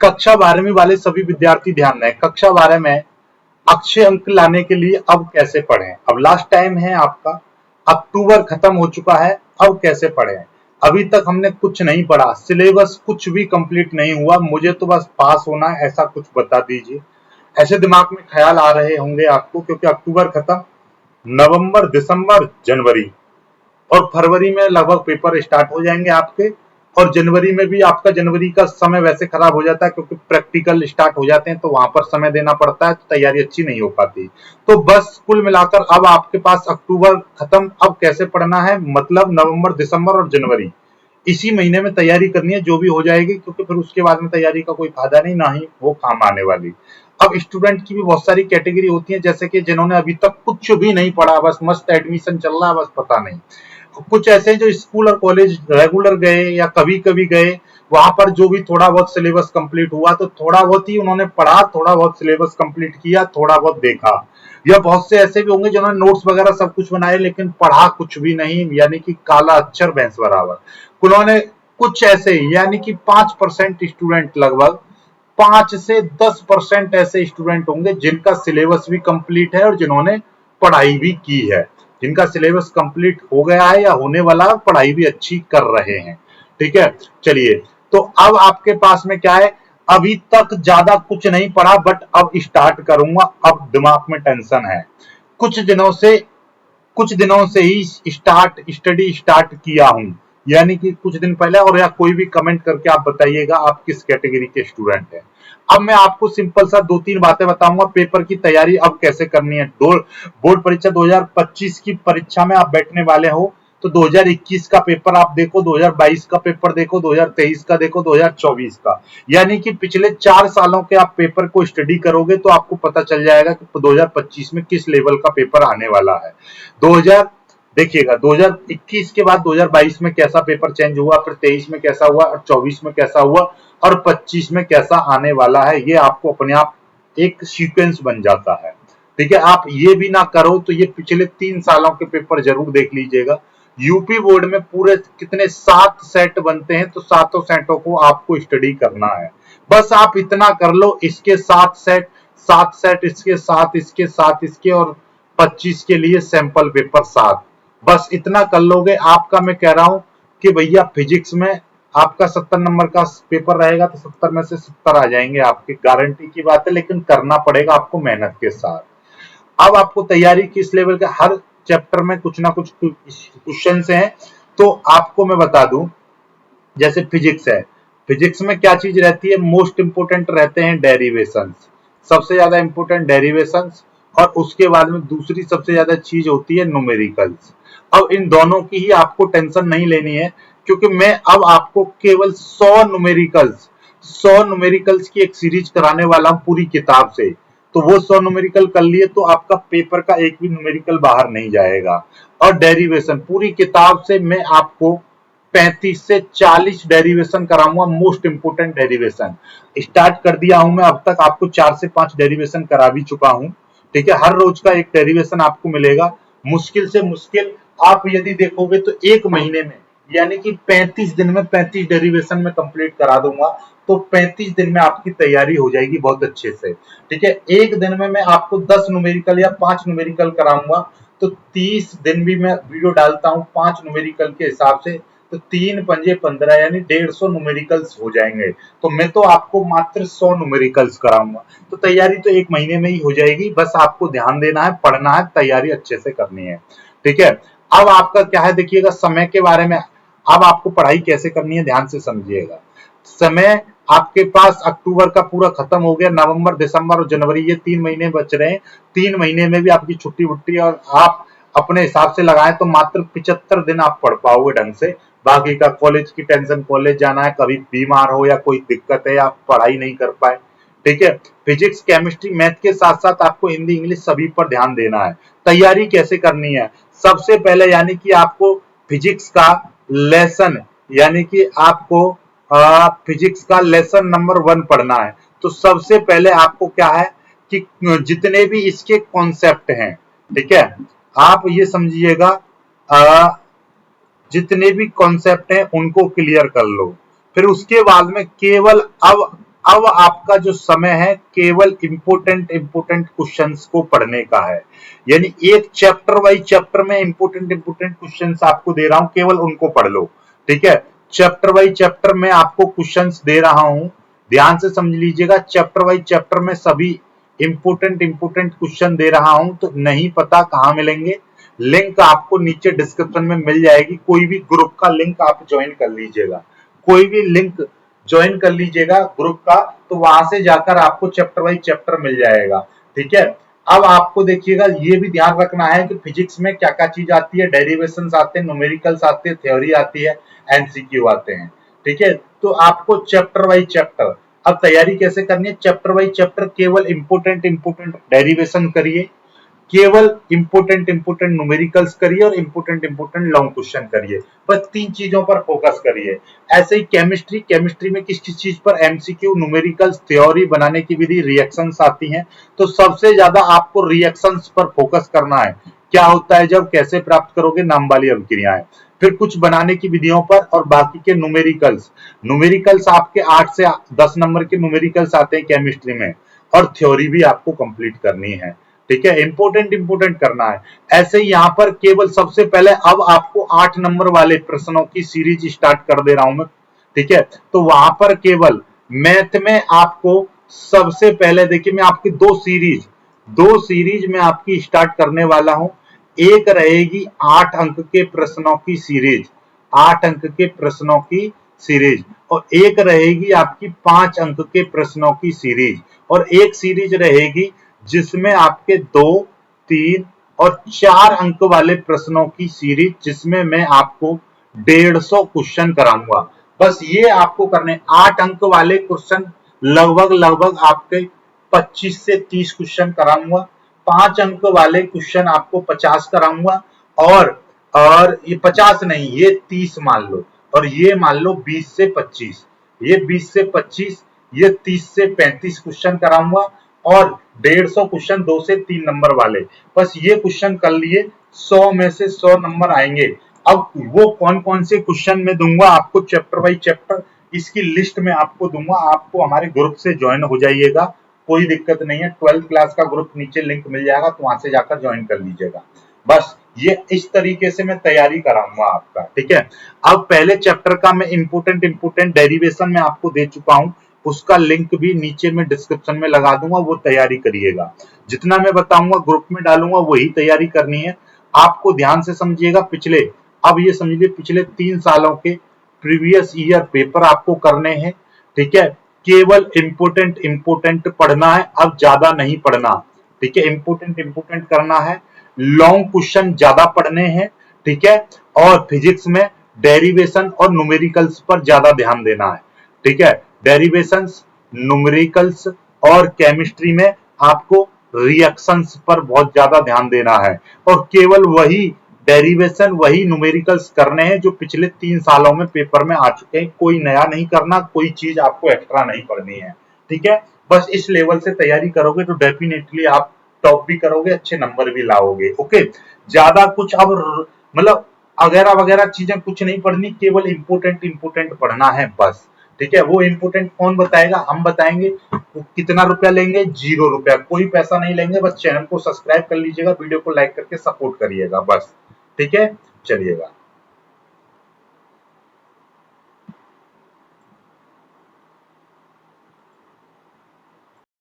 कक्षा 12वीं वाले सभी विद्यार्थी ध्यान दें। कक्षा 12 में अच्छे अंक लाने के लिए अब कैसे पढ़ें। अब लास्ट टाइम है आपका, अक्टूबर खत्म हो चुका है, अब कैसे पढ़ें। अभी तक हमने कुछ नहीं पढ़ा, सिलेबस कुछ भी कंप्लीट नहीं हुआ, मुझे तो बस पास होना है, ऐसा कुछ बता दीजिए। ऐसे दिमाग में ख्याल आ रहे होंगे आपको, क्योंकि अक्टूबर खत्म, नवंबर, दिसंबर, जनवरी और फरवरी में लगभग पेपर स्टार्ट हो जाएंगे आपके। और जनवरी में भी आपका, जनवरी का समय वैसे खराब हो जाता है क्योंकि प्रैक्टिकल स्टार्ट हो जाते हैं, तो वहां पर समय देना पड़ता है, तो तैयारी अच्छी नहीं हो पाती। तो बस कुल मिलाकर अब आपके पास अक्टूबर खत्म, अब कैसे पढ़ना है, मतलब नवंबर, दिसंबर और जनवरी, इसी महीने में तैयारी करनी है, जो भी हो जाएगी, क्योंकि फिर उसके बाद में तैयारी का कोई फायदा नहीं, ना ही वो काम आने वाली। अब स्टूडेंट की भी बहुत सारी कैटेगरी होती है, जैसे कि जिन्होंने अभी तक कुछ भी नहीं पढ़ा, बस मस्त एडमिशन चल रहा है, बस पता नहीं। कुछ ऐसे जो स्कूल और कॉलेज रेगुलर गए या कभी कभी गए, वहां पर जो भी थोड़ा बहुत सिलेबस कंप्लीट हुआ, तो थोड़ा बहुत ही उन्होंने पढ़ा, थोड़ा बहुत सिलेबस कंप्लीट किया, थोड़ा बहुत देखा। या बहुत से ऐसे भी होंगे जिन्होंने नोट्स वगैरह सब कुछ बनाए, लेकिन पढ़ा कुछ भी नहीं, यानी कि काला अक्षर भैंस बराबर। उन्होंने कुछ ऐसे, यानी कि 5% स्टूडेंट, लगभग 5 से 10% ऐसे स्टूडेंट होंगे जिनका सिलेबस भी कंप्लीट है और जिन्होंने पढ़ाई भी की है, जिनका सिलेबस कंप्लीट हो गया है या होने वाला है, पढ़ाई भी अच्छी कर रहे हैं। ठीक है, चलिए, तो अब आपके पास में क्या है, अभी तक ज्यादा कुछ नहीं पढ़ा, बट अब स्टार्ट करूंगा, अब दिमाग में टेंशन है। कुछ दिनों से कुछ दिनों से ही स्टडी स्टार्ट किया हूं, यानी कि कुछ दिन पहले। और या कोई भी कमेंट करके आप बताइएगा आप किस कैटेगरी के स्टूडेंट हैं। अब मैं आपको सिंपल सा 2-3 बातें बताऊंगा, पेपर की तैयारी अब कैसे करनी है। बोर्ड परीक्षा 2025 की परीक्षा में आप बैठने वाले हो, तो 2021 का पेपर आप देखो, 2022 का पेपर देखो, 2023 का देखो, 2024 का, यानी कि पिछले 4 सालों के आप पेपर को स्टडी करोगे तो आपको पता चल जाएगा कि 2025 में किस लेवल का पेपर आने वाला है। 2000 देखिएगा, 2021 के बाद 2022 में कैसा पेपर चेंज हुआ, फिर 23 में कैसा हुआ, और 24 में कैसा हुआ, और 25 में कैसा आने वाला है, ये आपको अपने आप एक सीक्वेंस बन जाता है। ठीक है, आप ये भी ना करो तो ये पिछले 3 सालों के पेपर जरूर देख लीजिएगा। यूपी बोर्ड में पूरे कितने 7 सेट बनते हैं, तो 7 सेटों को आपको स्टडी करना है। बस आप इतना कर लो, इसके 7 सेट, 7 सेट इसके, 7 इसके, 7 इसके, और 25 के लिए सैंपल पेपर 7। बस इतना कर लोगे आपका, मैं कह रहा हूं कि भैया फिजिक्स में आपका 70 नंबर का पेपर रहेगा, तो 70 में से 70 आ जाएंगे आपकी, गारंटी की बात है, लेकिन करना पड़ेगा आपको मेहनत के साथ। अब आपको तैयारी किस लेवल का, हर चैप्टर में कुछ ना कुछ क्वेश्चन हैं, तो आपको मैं बता दूं, जैसे फिजिक्स है, फिजिक्स में क्या चीज रहती है, मोस्ट इंपोर्टेंट रहते हैं डेरिवेशंस, सबसे ज्यादा इंपोर्टेंट डेरिवेशंस, और उसके बाद में दूसरी सबसे ज्यादा चीज होती है न्यूमेरिकल्स। अब इन दोनों की ही आपको टेंशन नहीं लेनी है, क्योंकि मैं अब आपको केवल 100 न्यूमेरिकल्स की एक सीरीज कराने वाला हूं पूरी किताब से। तो वो 100 न्यूमेरिकल कर लिए तो आपका पेपर का एक भी न्यूमेरिकल बाहर नहीं जाएगा। और डेरिवेशन पूरी किताब से मैं आपको 35 से 40 डेरिवेशन कराऊंगा, मोस्ट इंपोर्टेंट डेरिवेशन स्टार्ट कर दिया हूं मैं, अब तक आपको 4 से 5 डेरिवेशन करा भी चुका हूं। ठीक है, हर रोज का एक डेरिवेशन आपको मिलेगा। मुश्किल से मुश्किल आप यदि देखोगे तो एक महीने में, यानी कि 35 दिन में 35 डेरिवेशन में कंप्लीट करा दूंगा, तो 35 दिन में आपकी तैयारी हो जाएगी बहुत अच्छे से। ठीक है, एक दिन में मैं आपको 10 न्यूमेरिकल या 5 न्यूमेरिकल कराऊंगा, तो 30 दिन भी मैं वीडियो डालता हूं 5 न्यूमेरिकल के हिसाब से, तो 3 पंजे 15, यानी 150 न्यूमेरिकल्स हो जाएंगे। तो मैं तो आपको मात्र 100 न्यूमेरिकल्स कराऊंगा, तो तैयारी तो एक महीने में ही हो जाएगी। बस आपको ध्यान देना है, पढ़ना है, तैयारी अच्छे से करनी है। ठीक है, अब आपका क्या है, देखिएगा समय के बारे में, अब आपको पढ़ाई कैसे करनी है ध्यान से समझिएगा। समय आपके पास अक्टूबर का पूरा खत्म हो गया, नवंबर, दिसंबर और जनवरी, ये 3 महीने बच रहे हैं। 3 महीने में भी आपकी छुट्टी वुट्टी और आप अपने हिसाब से लगाएं तो मात्र 75 दिन आप पढ़ पाओगे ढंग से। बाकी का कॉलेज की टेंशन, कॉलेज जाना है, कभी बीमार हो या कोई दिक्कत है, आप पढ़ाई नहीं कर पाए। ठीक है, फिजिक्स, केमिस्ट्री, मैथ के साथ साथ आपको हिंदी, इंग्लिश सभी पर ध्यान देना है। तैयारी कैसे करनी है, सबसे पहले यानी कि आपको फिजिक्स का लेसन, यानी कि आपको फिजिक्स का लेसन नंबर 1 पढ़ना है। तो सबसे पहले आपको क्या है कि जितने भी इसके कॉन्सेप्ट हैं, ठीक है, आप ये समझिएगा, जितने भी कॉन्सेप्ट हैं उनको क्लियर कर लो। फिर उसके बाद में केवल अब अब आपका जो समय है केवल इंपोर्टेंट क्वेश्चंस को पढ़ने का है, यानी एक चैप्टर वाइज चैप्टर में इंपोर्टेंट क्वेश्चंस आपको दे रहा हूं, केवल उनको पढ़ लो। ठीक है, चैप्टर वाइज चैप्टर में आपको क्वेश्चंस दे रहा हूं, ध्यान से समझ लीजिएगा। चैप्टर वाइज चैप्टर में सभी इंपोर्टेंट क्वेश्चन दे रहा हूं, तो नहीं पता कहां मिलेंगे, लिंक आपको नीचे डिस्क्रिप्शन में मिल जाएगी। कोई भी ग्रुप का लिंक आप ज्वाइन कर लीजिएगा, कोई भी लिंक ज्वाइन कर लीजिएगा ग्रुप का, तो वहां से जाकर आपको चैप्टर वाइज चैप्टर मिल जाएगा। ठीक है, अब आपको देखिएगा ये भी ध्यान रखना है कि फिजिक्स में क्या क्या चीज आती है, डेरिवेशंस आते हैं, न्यूमेरिकल्स आते हैं, थ्योरी आती है, एमसीक्यू आते हैं। ठीक है, तो आपको चैप्टर वाइज चैप्टर अब तैयारी कैसे करनी है, चैप्टर वाइज चैप्टर केवल इंपोर्टेंट डेरिवेशन करिए, केवल इंपोर्टेंट न्यूमेरिकल्स करिए और इंपोर्टेंट लॉन्ग क्वेश्चन करिए, बस 3 चीजों पर फोकस करिए। ऐसे ही केमिस्ट्री में किस किस चीज पर, एमसीक्यू, न्यूमेरिकल्स, थ्योरी, बनाने की विधि, रिएक्शंस आती हैं, तो सबसे ज्यादा आपको रिएक्शंस पर फोकस करना है। क्या होता है जब, कैसे प्राप्त करोगे, नाम वाली अभिक्रियाएं, फिर कुछ बनाने की विधियों पर, और बाकी के न्यूमेरिकल्स आपके 8 से 10 नंबर के न्यूमेरिकल्स आते हैं केमिस्ट्री में, और थ्योरी भी आपको कंप्लीट करनी है। ठीक है, इंपोर्टेंट करना है। ऐसे ही यहाँ पर केवल सबसे पहले अब आपको 8 नंबर वाले प्रश्नों की सीरीज स्टार्ट कर दे रहा हूं मैं। ठीक है, तो वहां पर केवल मैथ में आपको सबसे पहले देखिए, मैं आपकी दो सीरीज में आपकी स्टार्ट करने वाला हूं। एक रहेगी 8 अंक के प्रश्नों की सीरीज, 8 अंक के प्रश्नों की सीरीज, और एक रहेगी आपकी 5 अंक के प्रश्नों की सीरीज, और एक सीरीज रहेगी जिसमें आपके 2, 3 और 4 अंक वाले प्रश्नों की सीरीज, जिसमें मैं आपको 150 क्वेश्चन कराऊंगा। बस ये आपको करने, 8 अंक वाले क्वेश्चन लगभग आपके 25 से 30 क्वेश्चन कराऊंगा, 5 अंक वाले क्वेश्चन आपको 50 कराऊंगा, और ये 50 नहीं, ये 30 मान लो, और ये मान लो 20 से 25, ये 20 से 25, ये 30 से 35 क्वेश्चन कराऊंगा, और 150 क्वेश्चन 2 से 3 नंबर वाले। बस ये क्वेश्चन कर लिए, 100 में से 100 नंबर आएंगे। अब वो कौन कौन से क्वेश्चन में दूंगा आपको चैप्टर बाई चैप्टर, इसकी लिस्ट में आपको दूंगा। आपको हमारे ग्रुप से ज्वाइन हो जाइएगा, कोई दिक्कत नहीं है। 12th क्लास का ग्रुप नीचे लिंक मिल जाएगा, तो वहां से जाकर ज्वाइन कर लीजिएगा। बस ये इस तरीके से मैं तैयारी कराऊंगा आपका। ठीक है, अब पहले चैप्टर का मैं इंपोर्टेंट डेरिवेशन में आपको दे चुका हूं, उसका लिंक भी नीचे में डिस्क्रिप्शन में लगा दूंगा, वो तैयारी करिएगा। जितना मैं बताऊंगा ग्रुप में डालूंगा वही तैयारी करनी है। आपको ध्यान से समझिएगा, अब ये समझिए पिछले 3 सालों के प्रीवियस ईयर पेपर आपको करने हैं। ठीक है, केवल इंपोर्टेंट पढ़ना है, अब ज्यादा नहीं पढ़ना। ठीक है, इंपोर्टेंट करना है, लॉन्ग क्वेश्चन ज्यादा पढ़ने हैं। ठीक है, और फिजिक्स में डेरिवेशन और न्यूमेरिकल्स पर ज्यादा ध्यान देना है। ठीक है, डेरिवेशंस, न्यूमेरिकल्स और केमिस्ट्री में आपको रिएक्शंस पर बहुत ज्यादा ध्यान देना है, और केवल वही डेरिवेशन, वही न्यूमेरिकल्स करने हैं जो पिछले 3 सालों में पेपर में आ चुके हैं। कोई नया नहीं करना, कोई चीज आपको एक्स्ट्रा नहीं पढ़नी है। ठीक है, बस इस लेवल से तैयारी करोगे तो डेफिनेटली आप टॉप भी करोगे, अच्छे नंबर भी लाओगे। ओके, ज्यादा कुछ अब मतलब वगैरह चीजें कुछ नहीं पढ़नी, केवल इंपोर्टेंट पढ़ना है बस। ठीक है, वो इंपोर्टेंट कौन बताएगा, हम बताएंगे। कितना रुपया लेंगे, 0 रुपया, कोई पैसा नहीं लेंगे, बस चैनल को सब्सक्राइब कर लीजिएगा, वीडियो को लाइक करके सपोर्ट करिएगा बस। ठीक है, चलिएगा।